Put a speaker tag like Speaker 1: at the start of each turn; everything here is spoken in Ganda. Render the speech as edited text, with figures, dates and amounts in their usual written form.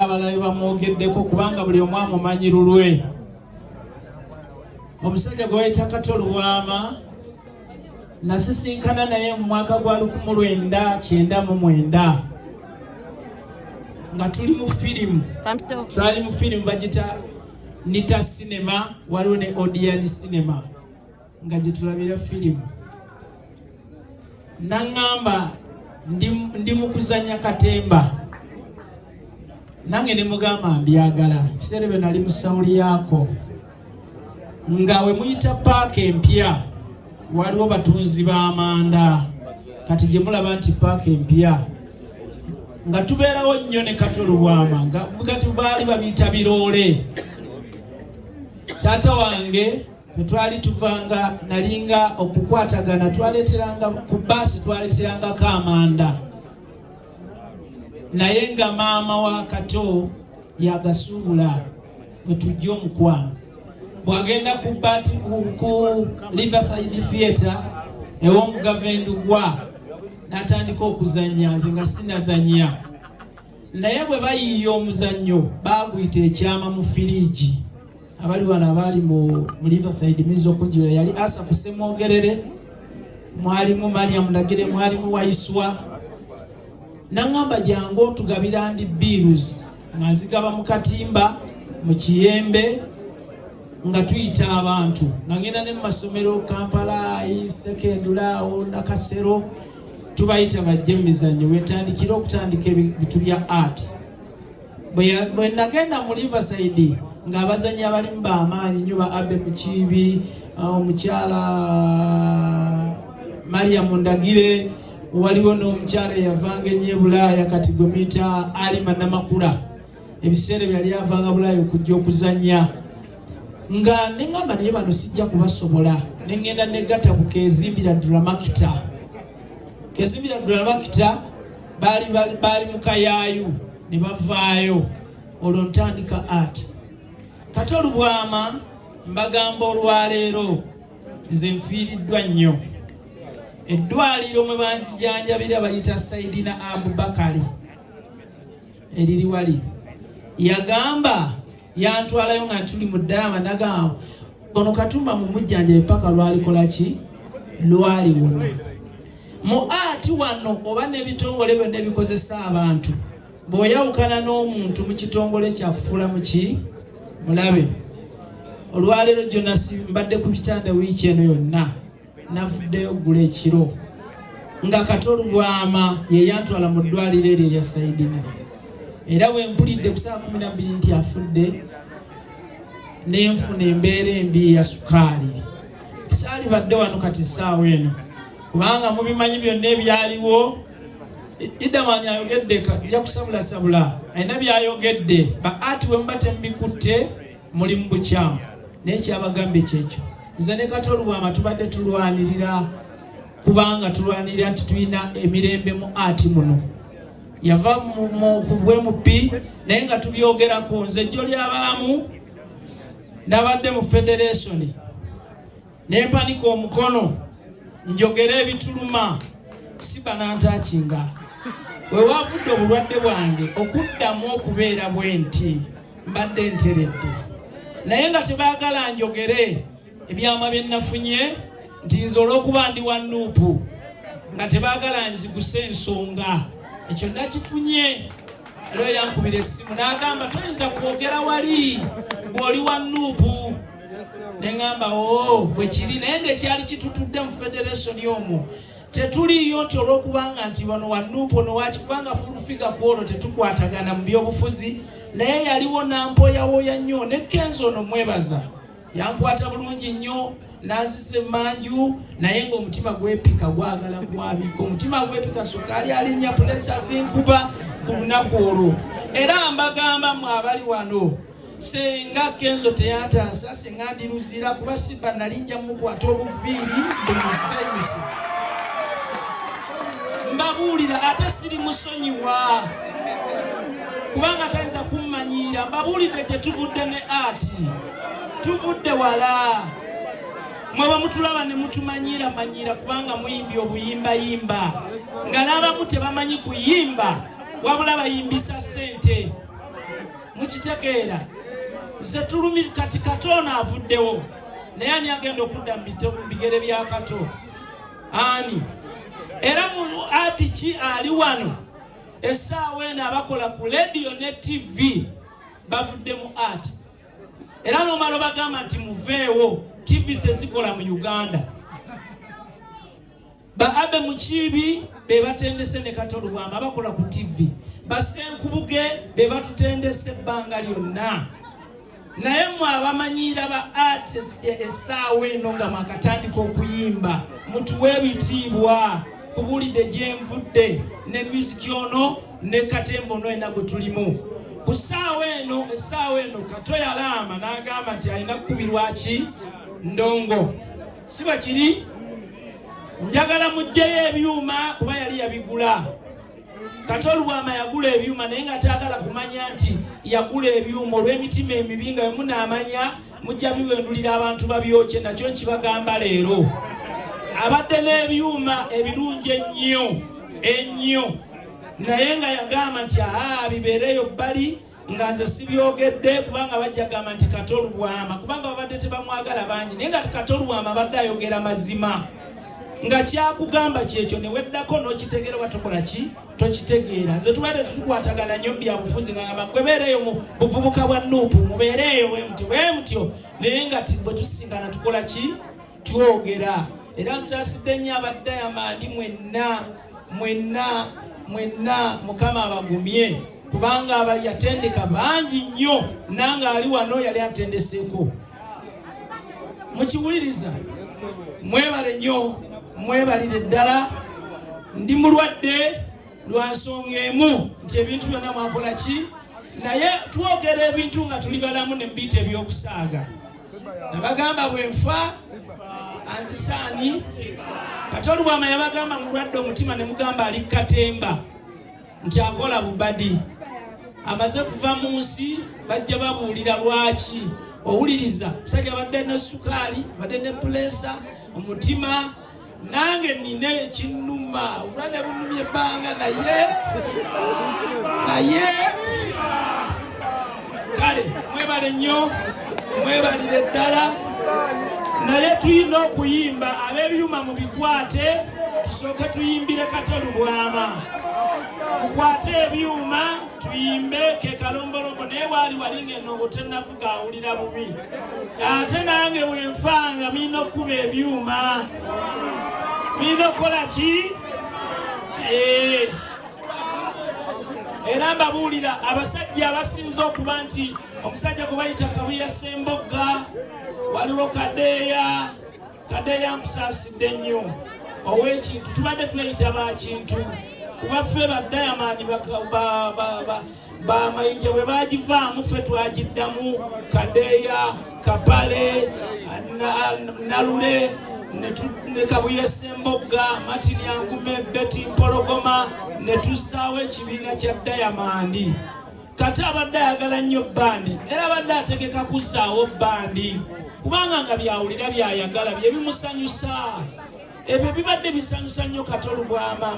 Speaker 1: abalabe bamwogeddeko kubanga buli omu amumanyi lulwe. Omusajja gwe bayita Kato Lubwama nasisinkana naye mu mwaka gwa 1999 nga tuli mu firimu. Twali mu firimu bagita Nita Cinema, waliwo ne Odeon Cinema nga gye tulabira firimu. Nangamba ndi mu kuzanya katemba. Nange ne mugamba mbyagala. Ebiseera byo nali mu sawuli yaako. Nga we muyita paaka empya waliwo batunzi b'amanda. Kati gye mulaba nti paaka empya nga tubeerawo nnyo ne Kato Lubwama nga kati baali babiyita biroole. Taata wange fwe twali tuvanga nalinga okukwatagana twaleteranga ku bbaasi twaleterangako amanda. Naye nga maama wa Kato yagasuubula bwe tujja omukwano. Bwagenda ku Riverside Theatre ew'omugavendugwa n'atandika okuzannya, nze nga sinazannya. Naye bwe bayiiya omuzannyo baaguyita ekyama mu firiigi. Abali wano abaali mu Riverside muyinza okujjula yali Asafu Ssemwogerere, mwalimu Mariam Ndagire, mwalimu Waiswa. Nangamba jangu otugabira ndi bills nga nzigaba mu Katimba mu Kiyembe nga tuyita abantu nga ngenda ne mu masomero Kampala, Sekendulawo, Nakasero tubayita bajje mu mizannyo wetandikira okutandika ebitu bya art. Bwe nagenda mu Riverside nga abazanyi abalimu b'amaanyi nnyo ba Abe Mukiibi, omukyala Mariam Ndagire, waliwo n'omukyala eyavanga ennyo Bulaaya kati gwe muyita Alima Namakula. Ebiseera byali avanga Bulaaya okujja okuzannya. Nga neŋŋamba naye bano sijja kubasobola. Ne ŋŋenda negatta ku Kezimbira Dramakita. Kezimbira Dramakita baali mu kayaayu ne bavaayo. Olwo ntandika art. Kato Lubwama mbagamba olwaleero nze nfiiriddwa nnyo. Eddwaliro mwe banzijanjabira bayita Saidina Abubakari eriri wali yagamba yantwalayo nga tuli mu ddama nagamba ono Katumba mu mujjanjabe paka lwalikola ki lwaliwona. Mu ati wano oba n'ebitongole byonna ebikozesa abantu bw'oyawukana n'omuntu mu kitongole kyakufuula mu ki mulabe. Olwaleero gyonna mbadde ku kitanda wiiki eno yonna navuddeyo gula ekiro nga Kato Lubwama ye yantwala mu ddwaliro eryo erya Saidina. Era bwe mpulidde ku saa 12 nti afudde n'enfuna embeera embi ya sukaali. Saali badde wano kati essaawa eno kubanga mubimanyi byonna ebyaliwo. Idamani ayogedde bya kusabula ayina byayogedde ba ati bwe muba tembikutte muli mu bukyamu naye kyabagambye kyekyo. Nze ne Kato Lubwama tubadde tulwanirira kubanga tulwanirira nti tulina emirembe mu ati muno. Yava ku bwemupi naye nga tubyogerako. Nze jjo ly'abalamu nabadde mu federation nempanika omukono njogera ebituluma siba nantakinga. We wavudde obulwadde bwange okuddamu okubeera bwe nti mbadde nteredde naye nga tebaagala njogere ebyama bye nafunye nti nze olw'okuba ndi wa nuupu nga tebaagala nziguse ensonga. Ekyo nakifunye. Leo yankubira essimu n'agamba toyinza kwogera wali ng'oli wa nuupu. Ne ngamba bwe kiri naye ng'ekyali kitutudde mu federation omwo tetuliyo nti olw'okubanga nti wano wa nuupu ono waki kubanga fulufiga ku olwo tetukwatagana mu byobufuzi. Naye yaliwo nampoyawoya nnyo ne Kenzo ono mwebaza yankwata bulungi nnyo nazise manju naye ng'omutima gwepika gwagala kwabika. Omutima gwepika sukaali alinnya pulesa zinkuba ku lunaku olwo. Era mbagamba mmwe abali wano senga Kenzo teyantaasa senga ndiruzira kuba siba nalinja mukwata obuviiri buyusayusi. Mbabuulira ate siri musonyiwa kubanga tayinza kummanyiira. Mbabuulidde gye tuvudde ne ati tuvudde wala. Mwe bamutulaba ne mutumanyiira manyiira kubanga muyimbi obuyimbayimba nga n'abamu tebamanyi kuyimba wabula bayimbisa ssente. mukitegeera ze tulumira kati Katona avuddewo naye ani agenda okudda mu bigere bya Kato ani era mu ati ki ali wano essaawa eno abakola ku radio ne TV bavudde mu ati era n'omala bagamba nti muveewo TV tezikola mu Uganda ba abe mukibi be batendese ne Kato Lubwama abakola ku TV basenkubuge be batutendese ebbanga lyonna naye mwe abamanyira ba ati essaawa eno nga mwakatandika okuyimba mutuwe ebitiibwa kubulidde gyenvudde ne musiki ono ne katembo ono ena gwe tulimu ku essaawa eno Kato yalama n'agamba nti alina kukubirwa ki ndongo si bakiri njagala mujjeyo ebyuma kuba yali yabigula Kato Lubwama yagula ebyuma naye nga taagala kumanya nti yagula ebyuma olw'emitima emibi nga munaamanya mujja biwendulira abantu babyokye nakyo nkibagamba leero abadde n'ebyuma ebirungi ennyo naye nga yagamba nti bibeereyo bbali nga nze sibyogedde kubanga bajja gamba nti Kato Lubwama kubanga babadde tebamwagala bangi naye nga Kato Lubwama abadde ayogera mazima nga kyakugamba kyekyo neweddako n'okitegeera batokola ki tokitegeera nze tubadde tutukwatagana nnyo byabufuzi nga ngamba kwebeereeyo mu buvubuka bwa nuupu mubeereeyo bwe mutyo naye nga bwe tusingana tukola ki twogera era nsaasidde nnyo abadayamandi mwenna Mukama abagumye kubanga yatendeka bangi nnyo nange ali wano yali atendeseeko mukiwuliriza mwebale nnyo mwebalire ddala ndi mulwadde lwa nsonga emu nti ebintu byonna mwakola ki naye twogera ebintu nga tuli balamu ne mbiyita ebyokusaaga nabagamba bwe nfa anzisaani Kato Lubwama yabagamba mulwadde omutima ne mugamba ali katemba nti akola bubadi amaze kuva mu nsi bajja babuulira lwaki owuliriza musajja badde ne sukaali badde ne pulesa omutima nange nina ekinnuma obulwadde bunumye ebbanga naye kale mwebale nnyo mwebalire ddala naye tulina okuyimba ab'ebyuma mu bikwate tusooke tuyimbire Kato Lubwama mukwate ebyuma tuyimbe ke kalombolombo naye wali ng'ennobo tennavuga awulira bubi ate nange bwe nfanga mirina okkuba ebyuma mirina okukola ki era mbabuulira abasajja abasinza okuba nti omusajja gwe bayita Kabuya Ssembogga waliwo Kadeya mpusaasidde nnyo ow'ekintu tubadde tweyita bakintu kuba ffe badayamani bamayinja bwe bagivaamu ffe twagiddamu Kadeya Kapale Nalule ne Kabuya Ssembogga Martin Yangume Betty Mpologoma ne tussaawo ekibiina kya Dayamandi kati abadde ayagala nnyo bbandi era abadde ategeka kussaawo bbandi kubanga nga byawulira byayagala bye bimusanyusa ebyo bibadde bisanyusa nnyo Kato Lubwama.